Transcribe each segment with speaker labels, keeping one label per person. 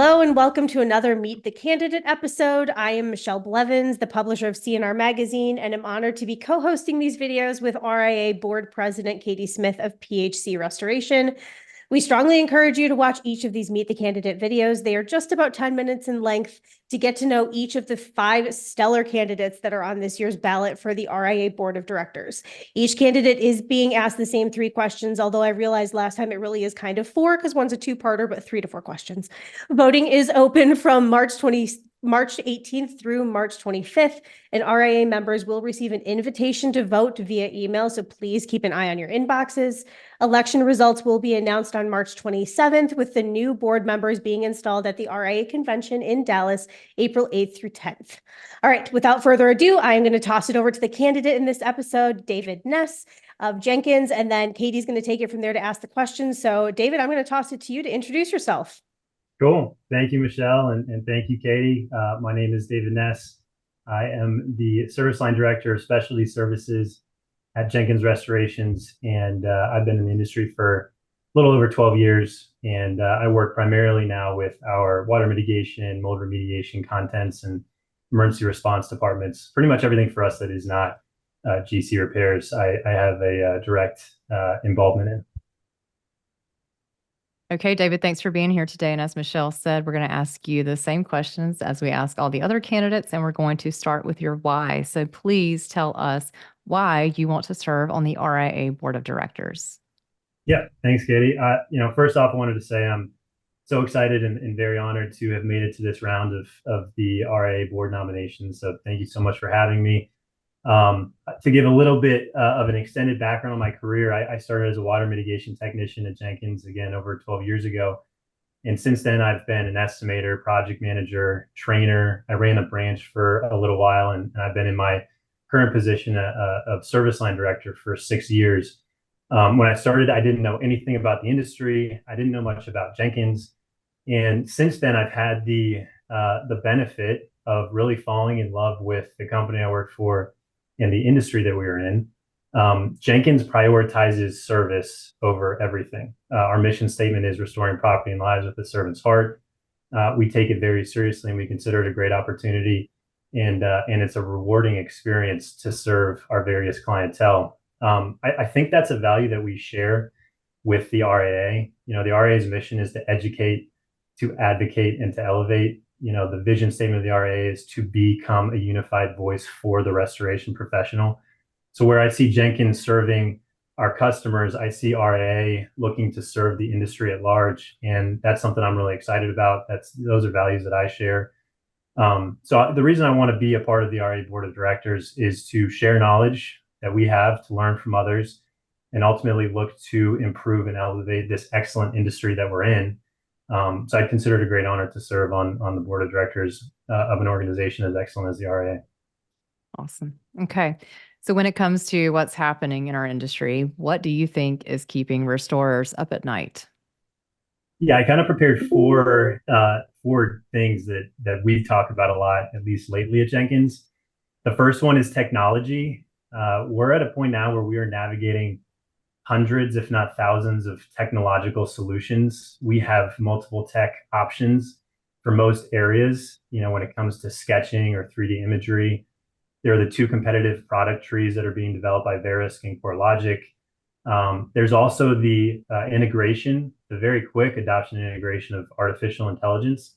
Speaker 1: Hello and welcome to another Meet the Candidate episode. I am Michelle Blevins, the publisher of CNR Magazine, and am honored to be co-hosting these videos with RIA Board President Katie Smith of PHC Restoration. We strongly encourage you to watch each of these Meet the Candidate videos. They are just about 10 minutes in length to get to know each of the 5 stellar candidates that are on this year's ballot for the RIA Board of Directors. Each candidate is being asked the same 3 questions, although I realized last time it really is kind of 4 because one's a 2-parter, but 3 to 4 questions. Voting is open from March 18th through March 25th, and RIA members will receive an invitation to vote via email, so please keep an eye on your inboxes. Election results will be announced on March 27th, with the new board members being installed at the RIA convention in Dallas, April 8th through 10th. All right, without further ado, I am going to toss it over to the candidate in this episode, David Ness of Jenkins, and then Katie's going to take it from there to ask the questions. So David, I'm going to toss it to you to introduce yourself.
Speaker 2: Cool. Thank you, Michelle, and thank you, Katie. My name is David Ness. I am the Service Line Director of Specialty Services at Jenkins Restorations, and I've been in the industry for a little over 12 years, and I work primarily now with our water mitigation, mold remediation, contents, and emergency response departments. Pretty much everything for us that is not GC repairs, I have a direct involvement in.
Speaker 3: Okay, David, thanks for being here today. And as Michelle said, we're going to ask you the same questions as we ask all the other candidates, and we're going to start with your why. So please tell us why you want to serve on the RIA Board of Directors.
Speaker 2: Yeah, thanks, Katie. First off, I wanted to say I'm so excited and very honored to have made it to this round of the RIA board nominations. So thank you so much for having me. To give a little bit of an extended background on my career, I started as a water mitigation technician at Jenkins, again, over 12 years ago. And since then, I've been an estimator, project manager, trainer. I ran a branch for a little while, and I've been in my current position of service line director for 6 years. When I started, I didn't know anything about the industry. I didn't know much about Jenkins. And since then, I've had the benefit of really falling in love with the company I worked for and the industry that we were in. Jenkins prioritizes service over everything. Our mission statement is restoring property and lives with the servant's heart. We take it very seriously, and we consider it a great opportunity, and it's a rewarding experience to serve our various clientele. I think that's a value that we share with the RIA. The RIA's mission is to educate, to advocate, and to elevate. The vision statement of the RIA is to become a unified voice for the restoration professional. So where I see Jenkins serving our customers, I see RIA looking to serve the industry at large. And that's something I'm really excited about. Those are values that I share. So the reason I want to be a part of the RIA Board of Directors is to share knowledge that we have, to learn from others, and ultimately look to improve and elevate this excellent industry that we're in. So I'd consider it a great honor to serve on the board of directors of an organization as excellent as the RIA.
Speaker 3: Awesome. Okay. So when it comes to what's happening in our industry, what do you think is keeping restorers up at night?
Speaker 2: Yeah, I kind of prepared four things that we've talked about a lot, at least lately at Jenkins. The first one is technology. We're at a point now where we are navigating hundreds, if not thousands, of technological solutions. We have multiple tech options for most areas. When it comes to sketching or 3D imagery, there are the 2 competitive product trees that are being developed by Verisk and CoreLogic. There's also the integration, the very quick adoption and integration of artificial intelligence.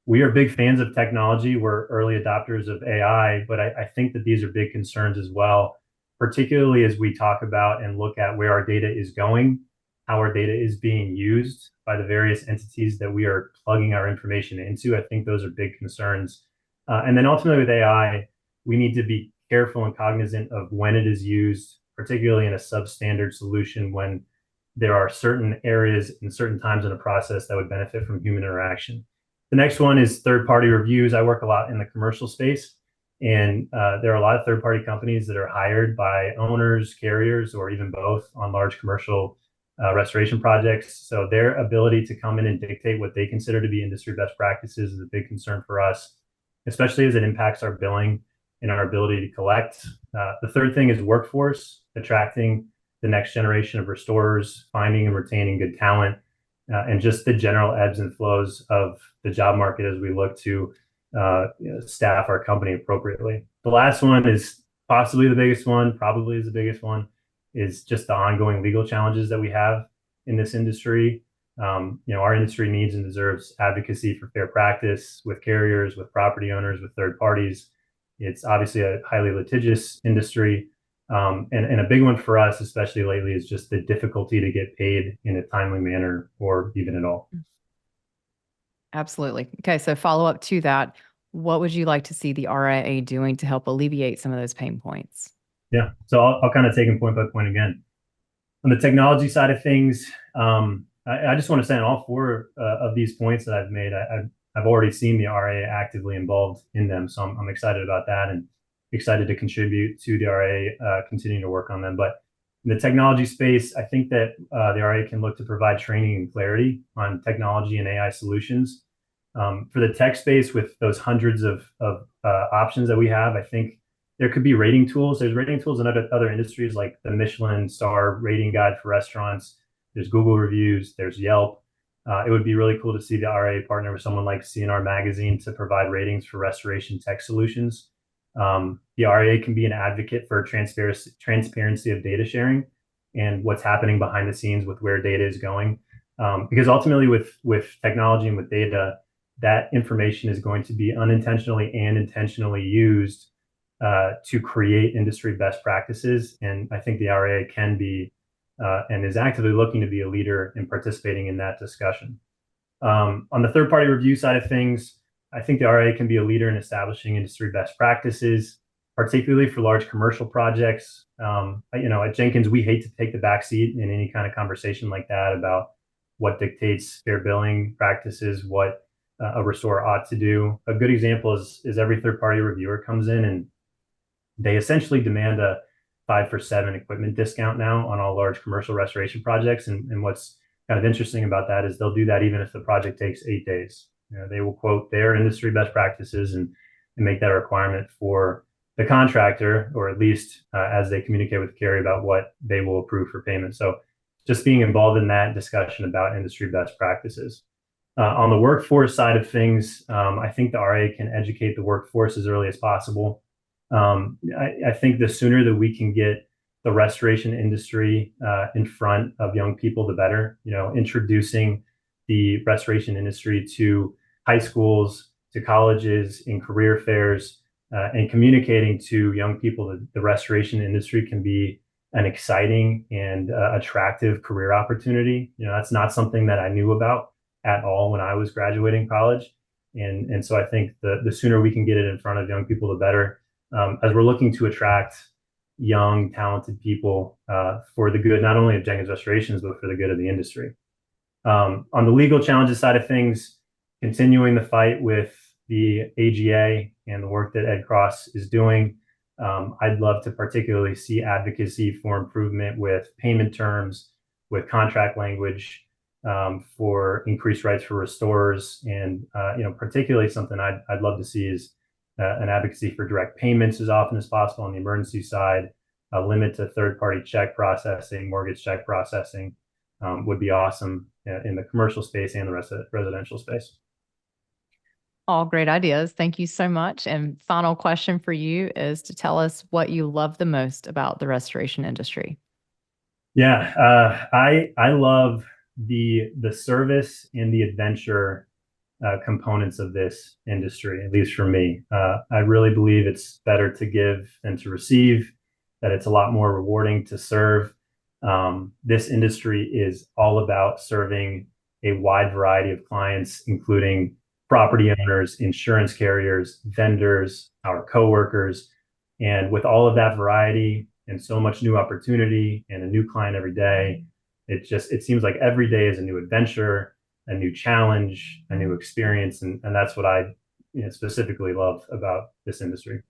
Speaker 2: We are big fans of technology. We're early adopters of AI, but I think that these are big concerns as well, particularly as we talk about and look at where our data is going, how our data is being used by the various entities that we are plugging our information into. I think those are big concerns. And then ultimately with AI, we need to be careful and cognizant of when it is used, particularly in a substandard solution, when there are certain areas and certain times in a process that would benefit from human interaction. The next one is third-party reviews. I work a lot in the commercial space. And there are a lot of third-party companies that are hired by owners, carriers, or even both on large commercial restoration projects. So their ability to come in and dictate what they consider to be industry best practices is a big concern for us, especially as it impacts our billing and our ability to collect. The third thing is workforce, attracting the next generation of restorers, finding and retaining good talent. and just the general ebbs and flows of the job market as we look to staff our company appropriately. The last one is possibly the biggest one, probably is the biggest one, is just the ongoing legal challenges that we have in this industry. Our industry needs and deserves advocacy for fair practice with carriers, with property owners, with third parties. It's obviously a highly litigious industry. And a big one for us, especially lately, is just the difficulty to get paid in a timely manner or even at all.
Speaker 3: Absolutely. Okay, so follow up to that. What would you like to see the RIA doing to help alleviate some of those pain points?
Speaker 2: Yeah, so I'll kind of take them point by point again. On the technology side of things, I just want to say on all four of these points that I've made, I've already seen the RIA actively involved in them. So I'm excited about that and excited to contribute to the RIA, continuing to work on them. But in the technology space, I think that the RIA can look to provide training and clarity on technology and AI solutions. For the tech space, with those hundreds of options that we have, I think there could be rating tools. There's rating tools in other industries like the Michelin star rating guide for restaurants. There's Google reviews, there's Yelp. It would be really cool to see the RIA partner with someone like CNR Magazine to provide ratings for restoration tech solutions. The RIA can be an advocate for transparency of data sharing and what's happening behind the scenes with where data is going. Because ultimately with technology and with data, that information is going to be unintentionally and intentionally used to create industry best practices. And I think the RIA can be and is actively looking to be a leader in participating in that discussion. On the third-party review side of things, I think the RIA can be a leader in establishing industry best practices, particularly for large commercial projects. At Jenkins, we hate to take the back seat in any kind of conversation like that about what dictates fair billing practices, what a restorer ought to do. A good example is every third-party reviewer comes in and they essentially demand a 5-for-7 equipment discount now on all large commercial restoration projects. And what's kind of interesting about that is they'll do that even if the project takes 8 days. They will quote their industry best practices and make that a requirement for the contractor, or at least as they communicate with the carrier about what they will approve for payment. So just being involved in that discussion about industry best practices. On the workforce side of things, I think the RIA can educate the workforce as early as possible. I think the sooner that we can get the restoration industry in front of young people, the better. Introducing the restoration industry to high schools, to colleges, in career fairs, and communicating to young people that the restoration industry can be an exciting and attractive career opportunity. That's not something that I knew about at all when I was graduating college. And so I think the sooner we can get it in front of young people, the better. As we're looking to attract young, talented people for the good, not only of Jenkins Restorations, but for the good of the industry. On the legal challenges side of things, continuing the fight with the AGA and the work that Ed Cross is doing. I'd love to particularly see advocacy for improvement with payment terms, with contract language, for increased rights for restorers. And particularly something I'd love to see is an advocacy for direct payments as often as possible on the emergency side. A limit to third-party check processing, mortgage check processing would be awesome in the commercial space and the residential space.
Speaker 3: All great ideas. Thank you so much. And final question for you is to tell us what you love the most about the restoration industry.
Speaker 2: Yeah, I love the service and the adventure components of this industry, at least for me. I really believe it's better to give than to receive, that it's a lot more rewarding to serve. This industry is all about serving a wide variety of clients, including property owners, insurance carriers, vendors, our coworkers. And with all of that variety and so much new opportunity and a new client every day, it seems like every day is a new adventure, a new challenge, a new experience. And that's what I specifically love about this industry.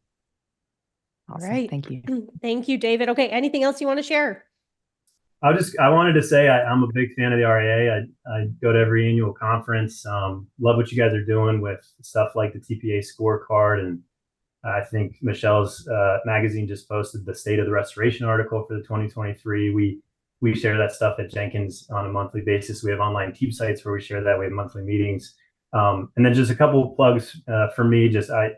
Speaker 3: Awesome.
Speaker 1: All right.
Speaker 3: Thank you.
Speaker 1: Thank you, David. Okay. Anything else you want to share?
Speaker 2: I wanted to say I'm a big fan of the RIA. I go to every annual conference. Love what you guys are doing with stuff like the TPA scorecard. And I think Michelle's magazine just posted the State of the Restoration article for the 2023. We we share that stuff at Jenkins on a monthly basis. We have online team sites where we share that. We have monthly meetings. And then just a couple of plugs for me.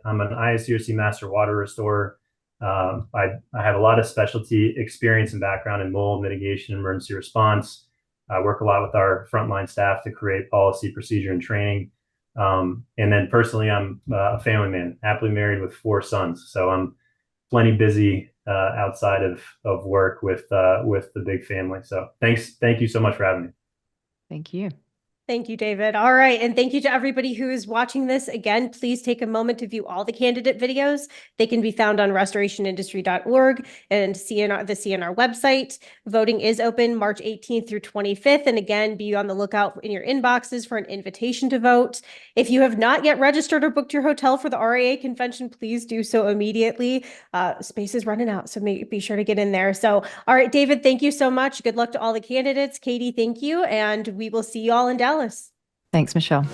Speaker 2: I'm an ISCRC Master Water Restorer. I have a lot of specialty experience and background in mold mitigation, emergency response. I work a lot with our frontline staff to create policy, procedure, and training. And then personally, I'm a family man, happily married with 4 sons. So I'm plenty busy outside of work with the big family. So thank you so much for having me.
Speaker 3: Thank you.
Speaker 1: Thank you, David. All right. And thank you to everybody who is watching this. Again, please take a moment to view all the candidate videos. They can be found on restorationindustry.org and the CNR website. Voting is open March 18th through 25th. And again, be on the lookout in your inboxes for an invitation to vote. If you have not yet registered or booked your hotel for the RIA convention, please do so immediately. Space is running out, so be sure to get in there. So, all right, David, thank you so much. Good luck to all the candidates. Katie, thank you. And we will see you all in Dallas.
Speaker 3: Thanks, Michelle.